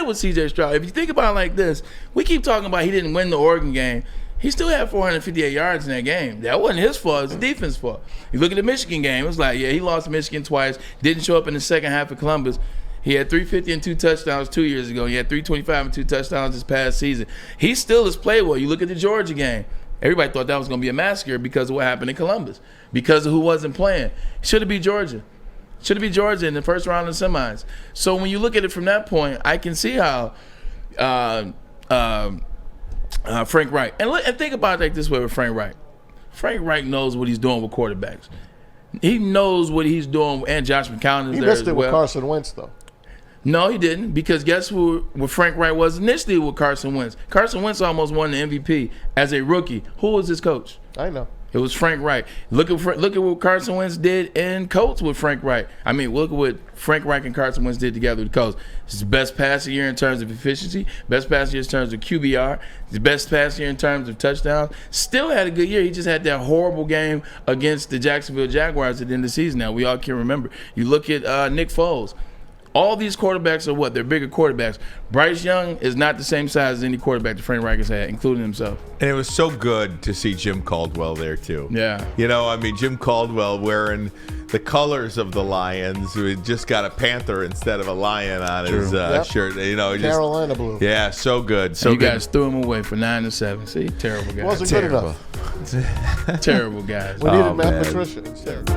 with C.J. Stroud. If you think about it like this, we keep talking about he didn't win the Oregon game. He still had 458 yards in that game. That wasn't his fault. It was the defense's fault. You look at the Michigan game, it was like, yeah, he lost to Michigan twice, didn't show up in the second half of Columbus. He had 350 and 2 touchdowns 2 years ago. He had 325 and 2 touchdowns this past season. He still has played well. You look at the Georgia game. Everybody thought that was going to be a massacre because of what happened in Columbus, because of who wasn't playing. Should have beat Georgia. Should have beat Georgia in the first round of the semis. So when you look at it from that point, I can see how Frank Reich. And think about it like this way with Frank Reich. Frank Reich knows what he's doing with quarterbacks. He knows what he's doing, and Josh McCown is there as well. He missed it with Carson Wentz, though. No, he didn't, because guess who Frank Reich was initially with Carson Wentz? Carson Wentz almost won the MVP as a rookie. Who was his coach? I know. It was Frank Reich. Look at what Carson Wentz did in Colts with Frank Reich. I mean, look at what Frank Reich and Carson Wentz did together with the Colts. His best passer year in terms of efficiency, best passer year in terms of QBR, his best passer year in terms of touchdowns. Still had a good year. He just had that horrible game against the Jacksonville Jaguars at the end of the season. Now, we all can remember. You look at Nick Foles. All these quarterbacks are what? They're bigger quarterbacks. Bryce Young is not the same size as any quarterback that Frank Reich has had, including himself. And it was so good to see Jim Caldwell there, too. Yeah. You know, I mean, Jim Caldwell wearing the colors of the Lions. We just got a panther instead of a lion on his shirt. You know, Carolina blue. Yeah, so good. So you guys threw him away for 9-7. See? Terrible guys. Wasn't Terrible. good enough. Terrible guys. We needed Matt Patricia instead.